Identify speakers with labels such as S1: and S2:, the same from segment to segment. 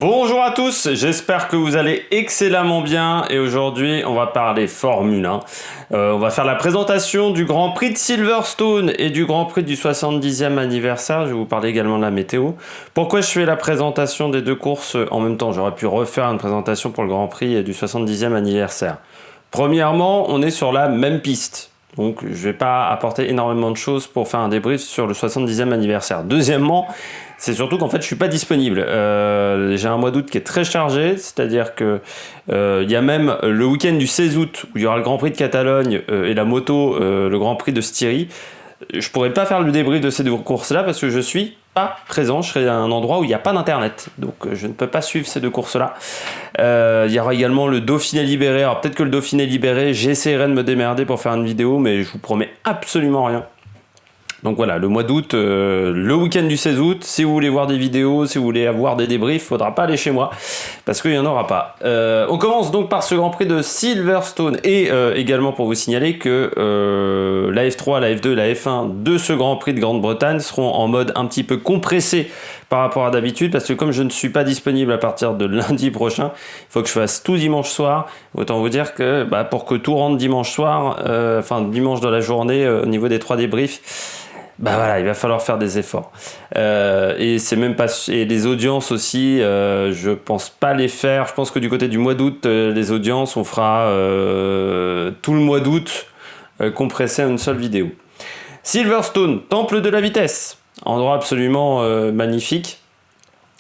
S1: Bonjour à tous, j'espère que vous allez excellemment bien et aujourd'hui on va parler Formule 1. On va faire la présentation du Grand Prix de Silverstone et du Grand Prix du 70e anniversaire. Je vais vous parler également de la météo. Pourquoi je fais la présentation des deux courses en même temps? J'aurais pu refaire une présentation pour le Grand Prix du 70e anniversaire. Premièrement, on est sur la même piste. Donc je ne vais pas apporter énormément de choses pour faire un débrief sur le 70e anniversaire. Deuxièmement, c'est surtout qu'en fait je suis pas disponible. J'ai un mois d'août qui est très chargé, c'est-à-dire que il y a même le week-end du 16 août où il y aura le Grand Prix de Catalogne et la moto, le Grand Prix de Styrie. Je pourrais pas faire le débrief de ces deux courses-là parce que je suis pas présent. Je serai à un endroit où il n'y a pas d'internet, donc je ne peux pas suivre ces deux courses-là. Il y aura également le Dauphiné libéré. Alors peut-être que le Dauphiné libéré, j'essaierai de me démerder pour faire une vidéo, mais je vous promets absolument rien. Donc voilà, le mois d'août, le week-end du 16 août, si vous voulez voir des vidéos, si vous voulez avoir des débriefs, faudra pas aller chez moi, parce qu'il n'y en aura pas. On commence donc par ce Grand Prix de Silverstone, et également pour vous signaler que la F3, la F2, la F1 de ce Grand Prix de Grande-Bretagne seront en mode un petit peu compressé par rapport à d'habitude, parce que comme je ne suis pas disponible à partir de lundi prochain, il faut que je fasse tout dimanche soir. Autant vous dire que pour que tout rentre dimanche soir, dimanche dans la journée, au niveau des 3 débriefs, il va falloir faire des efforts. Et c'est même pas, et les audiences aussi, je pense pas les faire. Je pense que du côté du mois d'août, les audiences, on fera tout le mois d'août compressé en une seule vidéo. Silverstone, temple de la vitesse, endroit absolument magnifique.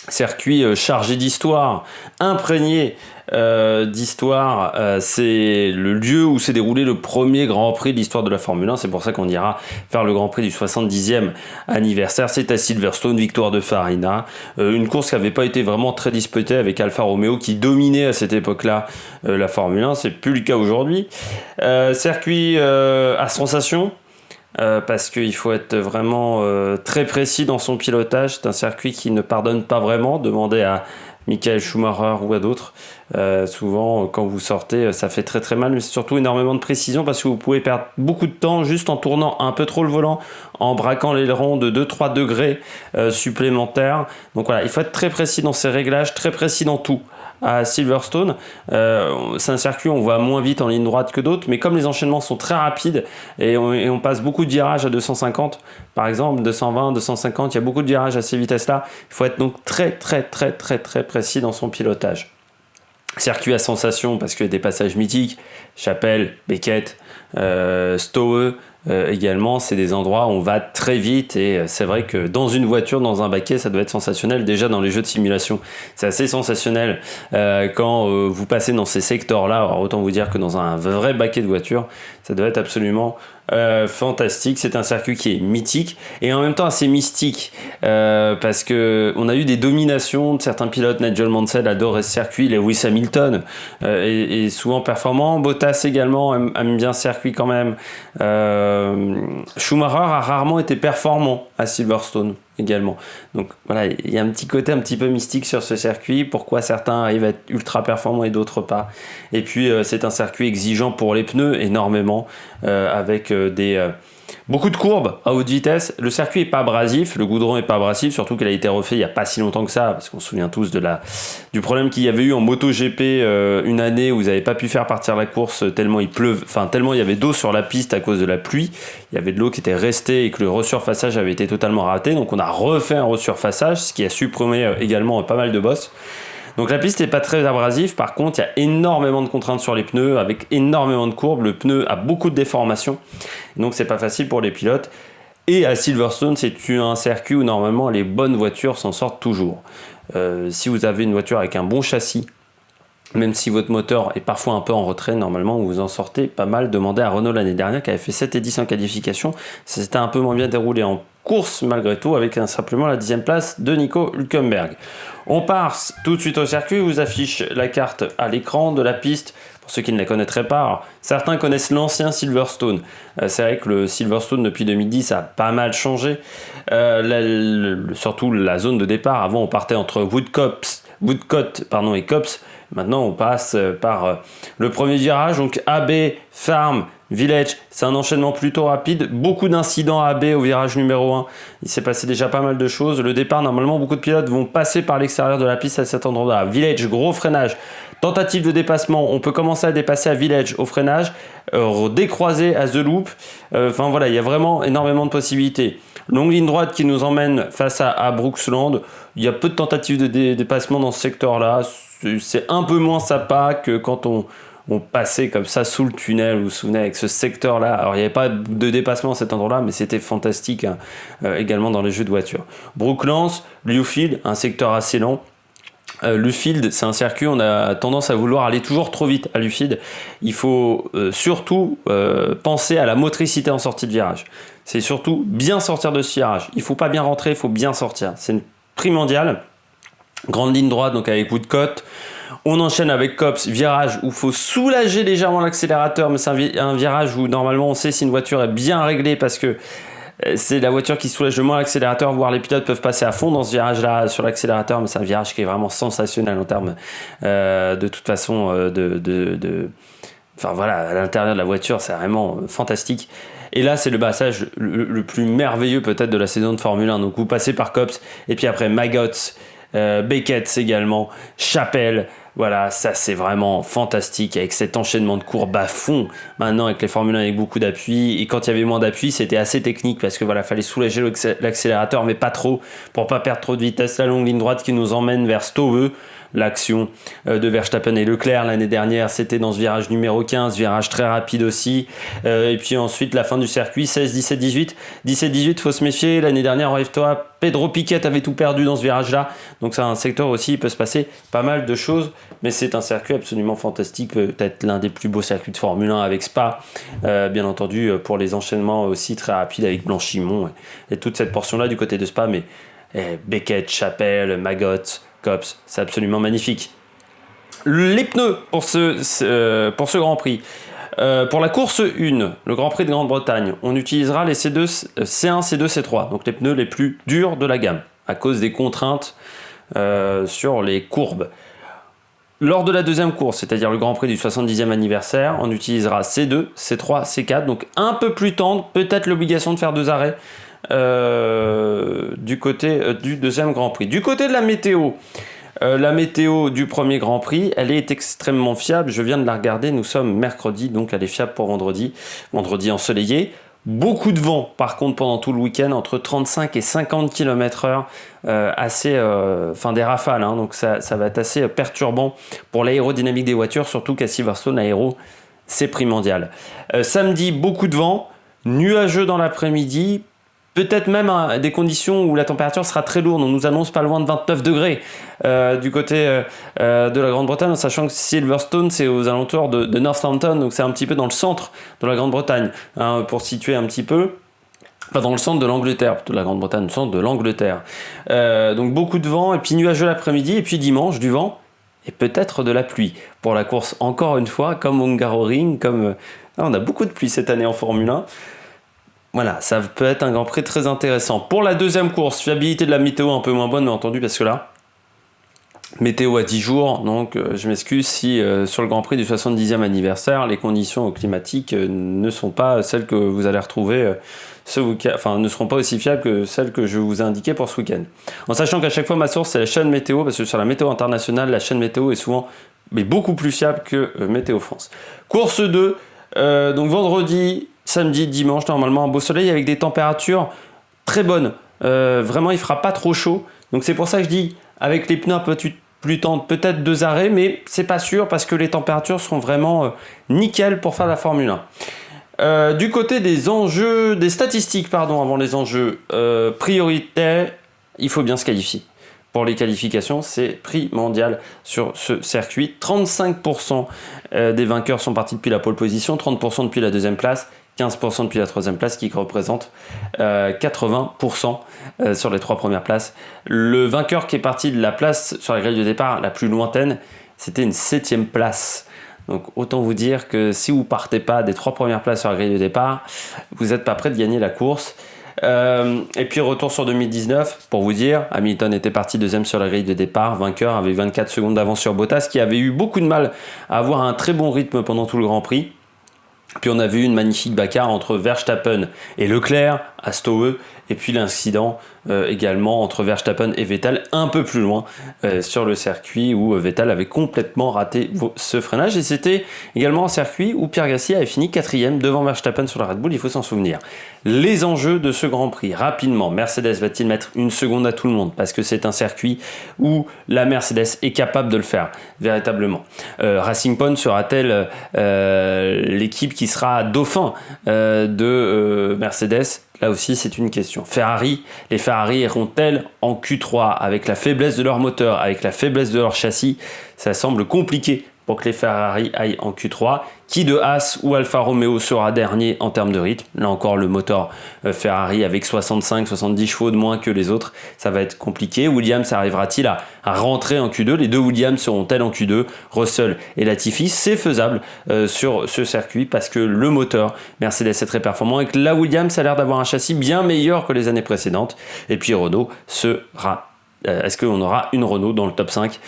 S1: Circuit chargé d'histoire, imprégné d'histoire. C'est le lieu où s'est déroulé le premier Grand Prix de l'histoire de la Formule 1. C'est pour ça qu'on ira faire le Grand Prix du 70e anniversaire. C'est à Silverstone, victoire de Farina. Une course qui n'avait pas été vraiment très disputée avec Alfa Romeo qui dominait à cette époque-là la Formule 1. C'est plus le cas aujourd'hui. Circuit à sensation. Parce qu'il faut être vraiment très précis dans son pilotage. C'est un circuit qui ne pardonne pas vraiment. Demandez à Michael Schumacher ou à d'autres. Souvent, quand vous sortez, ça fait très très mal, mais c'est surtout énormément de précision parce que vous pouvez perdre beaucoup de temps juste en tournant un peu trop le volant, en braquant l'aileron de 2-3 degrés supplémentaires. Donc voilà, il faut être très précis dans ses réglages, très précis dans tout. À Silverstone, c'est un circuit où on va moins vite en ligne droite que d'autres, mais comme les enchaînements sont très rapides et on passe beaucoup de virages à 250 par exemple, 220, 250, il y a beaucoup de virages à ces vitesses-là, il faut être donc très très très très très précis dans son pilotage. Circuit à sensation parce qu'il y a des passages mythiques, Chapelle, Beckett, Stowe, également, c'est des endroits où on va très vite et c'est vrai que dans une voiture, dans un baquet, ça doit être sensationnel. Déjà dans les jeux de simulation, c'est assez sensationnel quand vous passez dans ces secteurs-là. Alors autant vous dire que dans un vrai baquet de voiture, ça doit être absolument fantastique. C'est un circuit qui est mythique et en même temps assez mystique parce que on a eu des dominations de certains pilotes. Nigel Mansell adorait ce circuit, Lewis Hamilton est souvent performant. Bottas également aime bien ce circuit quand même. Schumacher a rarement été performant à Silverstone également. Donc voilà, il y a un petit côté un petit peu mystique sur ce circuit. Pourquoi certains arrivent à être ultra performants et d'autres pas. Et puis c'est un circuit exigeant pour les pneus énormément avec beaucoup de courbes à haute vitesse. Le circuit est pas abrasif, le goudron est pas abrasif, surtout qu'il a été refait il y a pas si longtemps que ça, parce qu'on se souvient tous du problème qu'il y avait eu en MotoGP une année où vous n'avez pas pu faire partir la course tellement tellement il y avait d'eau sur la piste à cause de la pluie. Il y avait de l'eau qui était restée et que le resurfaçage avait été totalement raté, donc on a refait un resurfaçage, ce qui a supprimé également pas mal de bosses. Donc la piste n'est pas très abrasive, par contre il y a énormément de contraintes sur les pneus, avec énormément de courbes, le pneu a beaucoup de déformations, donc c'est pas facile pour les pilotes. Et à Silverstone, c'est un circuit où normalement les bonnes voitures s'en sortent toujours. Si vous avez une voiture avec un bon châssis, même si votre moteur est parfois un peu en retrait, normalement vous en sortez pas mal. Demandez à Renault l'année dernière qui avait fait 7 et 10 en qualification, ça s'était un peu moins bien déroulé en course malgré tout, avec simplement la 10e place de Nico Hülkenberg. On part tout de suite au circuit, vous affiche la carte à l'écran de la piste. Pour ceux qui ne la connaîtraient pas, alors, certains connaissent l'ancien Silverstone. C'est vrai que le Silverstone depuis 2010 a pas mal changé. Surtout la zone de départ. Avant on partait entre Woodcote et Copse. Maintenant on passe par le premier virage, donc AB, Farm, Village, c'est un enchaînement plutôt rapide, beaucoup d'incidents à AB au virage numéro 1, il s'est passé déjà pas mal de choses, le départ normalement beaucoup de pilotes vont passer par l'extérieur de la piste à cet endroit-là. Village, gros freinage, tentative de dépassement, on peut commencer à dépasser à Village au freinage, décroiser à The Loop, enfin voilà, il y a vraiment énormément de possibilités. Longue ligne droite qui nous emmène face à Brooksland, il y a peu de tentatives de dépassement dans ce secteur-là, c'est un peu moins sympa que quand on passait comme ça sous le tunnel, vous vous souvenez, avec ce secteur-là. Alors, il n'y avait pas de dépassement à cet endroit-là, mais c'était fantastique hein, également dans les jeux de voiture. Brooklands, Lewfield, un secteur assez lent. Lewfield, c'est un circuit, on a tendance à vouloir aller toujours trop vite à Lewfield. Il faut surtout penser à la motricité en sortie de virage. C'est surtout bien sortir de ce virage. Il ne faut pas bien rentrer, il faut bien sortir. C'est primordial. Grande ligne droite, donc avec Woodcote. On enchaîne avec Copse, virage où il faut soulager légèrement l'accélérateur, mais c'est un virage où normalement on sait si une voiture est bien réglée parce que c'est la voiture qui soulage le moins l'accélérateur, voire les pilotes peuvent passer à fond dans ce virage-là sur l'accélérateur, mais c'est un virage qui est vraiment sensationnel en termes de toute façon Enfin voilà, à l'intérieur de la voiture, c'est vraiment fantastique. Et là, c'est le passage le plus merveilleux peut-être de la saison de Formule 1. Donc vous passez par Copse, et puis après Maggots, Beckett également, Chapelle, voilà, ça c'est vraiment fantastique avec cet enchaînement de courbes à fond maintenant avec les Formule 1 avec beaucoup d'appui, et quand il y avait moins d'appui c'était assez technique parce que voilà, fallait soulager l'accélérateur mais pas trop pour pas perdre trop de vitesse. La longue ligne droite qui nous emmène vers Stove, l'action de Verstappen et Leclerc l'année dernière, c'était dans ce virage numéro 15, virage très rapide aussi, et puis ensuite la fin du circuit, 16, 17, 18, 17, 18, faut se méfier, l'année dernière, rêve-toi, Pedro Piquet avait tout perdu dans ce virage là, donc c'est un secteur aussi, il peut se passer pas mal de choses, mais c'est un circuit absolument fantastique, peut-être l'un des plus beaux circuits de Formule 1 avec Spa, bien entendu pour les enchaînements aussi très rapides avec Blanchimont et toute cette portion là du côté de Spa, mais Beckett, Chapelle, Maggots, Copse, c'est absolument magnifique. Les pneus pour ce Grand Prix. Pour la course 1, le Grand Prix de Grande-Bretagne, on utilisera les C2, C1, C2, C3, donc les pneus les plus durs de la gamme, à cause des contraintes sur les courbes. Lors de la deuxième course, c'est-à-dire le Grand Prix du 70e anniversaire, on utilisera C2, C3, C4, donc un peu plus tendre, peut-être l'obligation de faire 2 arrêts du côté du deuxième Grand Prix. Du côté de la météo du premier Grand Prix, elle est extrêmement fiable, je viens de la regarder, nous sommes mercredi, donc elle est fiable pour vendredi ensoleillé. Beaucoup de vent par contre pendant tout le week-end, entre 35 et 50 km/h, des rafales, hein, donc ça va être assez perturbant pour l'aérodynamique des voitures, surtout qu'à Silverstone, l'aéro c'est primordial. Samedi, beaucoup de vent, nuageux dans l'après-midi, peut-être même des conditions où la température sera très lourde. On nous annonce pas loin de 29 degrés du côté de la Grande-Bretagne, en sachant que Silverstone, c'est aux alentours de Northampton, donc c'est un petit peu dans le centre de la Grande-Bretagne, hein, pour situer un petit peu. Enfin, dans le centre de l'Angleterre, plutôt de la Grande-Bretagne, le centre de l'Angleterre. Donc beaucoup de vent, et puis nuageux l'après-midi, et puis dimanche, du vent, et peut-être de la pluie. Pour la course, encore une fois, comme Hungaroring, on a beaucoup de pluie cette année en Formule 1. Voilà, ça peut être un Grand Prix très intéressant. Pour la deuxième course, fiabilité de la météo un peu moins bonne, bien entendu, parce que là, météo à 10 jours, donc je m'excuse si sur le Grand Prix du 70e anniversaire, les conditions climatiques ne sont pas celles que vous allez retrouver ce week-end, enfin ne seront pas aussi fiables que celles que je vous ai indiquées pour ce week-end. En sachant qu'à chaque fois, ma source, c'est la chaîne météo, parce que sur la météo internationale, la chaîne météo est souvent beaucoup plus fiable que Météo France. Course 2, donc vendredi, samedi, dimanche, normalement un beau soleil avec des températures très bonnes. Vraiment, il fera pas trop chaud. Donc c'est pour ça que je dis, avec les pneus un peu plus tendres, peut-être 2 arrêts, mais c'est pas sûr parce que les températures seront vraiment nickel pour faire la Formule 1. Du côté des enjeux, des statistiques, avant les enjeux prioritaires, il faut bien se qualifier. Pour les qualifications, c'est primordial sur ce circuit. 35% des vainqueurs sont partis depuis la pole position, 30% depuis la deuxième place, 15% depuis la troisième place, qui représente 80% sur les 3 premières places. Le vainqueur qui est parti de la place sur la grille de départ la plus lointaine, c'était une 7e place. Donc autant vous dire que si vous ne partez pas des 3 premières places sur la grille de départ, vous n'êtes pas prêt de gagner la course. Et puis retour sur 2019, pour vous dire, Hamilton était parti 2e sur la grille de départ, vainqueur avait 24 secondes d'avance sur Bottas, qui avait eu beaucoup de mal à avoir un très bon rythme pendant tout le Grand Prix. Puis on a vu une magnifique bagarre entre Verstappen et Leclerc à Stowe, et puis l'incident également entre Verstappen et Vettel un peu plus loin sur le circuit où Vettel avait complètement raté ce freinage, et c'était également un circuit où Pierre Gasly avait fini 4e devant Verstappen sur la Red Bull, il faut s'en souvenir. Les enjeux de ce Grand Prix, rapidement, Mercedes va-t-il mettre une seconde à tout le monde parce que c'est un circuit où la Mercedes est capable de le faire véritablement. Racing Point sera-t-elle l'équipe qui sera dauphin de Mercedes? Là aussi, c'est une question. Les Ferrari iront-elles en Q3 avec la faiblesse de leur moteur, avec la faiblesse de leur châssis? Ça semble compliqué pour que les Ferrari aillent en Q3. Qui de Haas ou Alfa Romeo sera dernier en termes de rythme? Là encore, le moteur Ferrari avec 65-70 chevaux de moins que les autres, ça va être compliqué. Williams arrivera-t-il à rentrer en Q2? Les deux Williams seront-elles en Q2? Russell et Latifi, c'est faisable sur ce circuit parce que le moteur Mercedes est très performant et que la Williams a l'air d'avoir un châssis bien meilleur que les années précédentes. Et puis Renault sera... Est-ce qu'on aura une Renault dans le top 5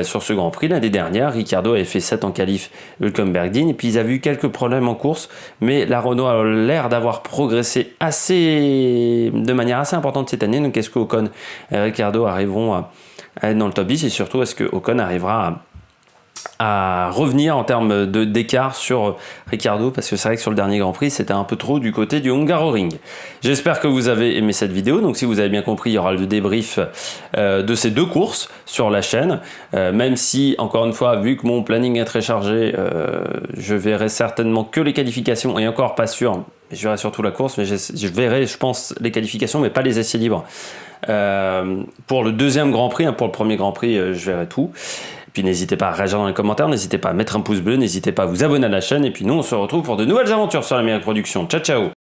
S1: sur ce Grand Prix? L'année dernière, Ricciardo avait fait 7 en qualif Hülkenberg-Dien, et puis ils avaient eu quelques problèmes en course, mais la Renault a l'air d'avoir progressé de manière assez importante cette année. Donc est-ce que Ocon et Ricciardo arriveront à être dans le top 10, et surtout est-ce que Ocon arrivera à revenir en termes d'écart sur Ricciardo, parce que c'est vrai que sur le dernier Grand Prix c'était un peu trop du côté du Hungaroring. J'espère que vous avez aimé cette vidéo. Donc si vous avez bien compris, il y aura le débrief de ces deux courses sur la chaîne, même si encore une fois, vu que mon planning est très chargé, je verrai certainement que les qualifications, et encore pas sûr, je verrai surtout la course, mais je verrai, je pense, les qualifications mais pas les essais libres pour le deuxième Grand Prix. Pour le premier Grand Prix, je verrai tout. Puis n'hésitez pas à réagir dans les commentaires, n'hésitez pas à mettre un pouce bleu, n'hésitez pas à vous abonner à la chaîne, et puis nous on se retrouve pour de nouvelles aventures sur l'Amérique Production. Ciao ciao.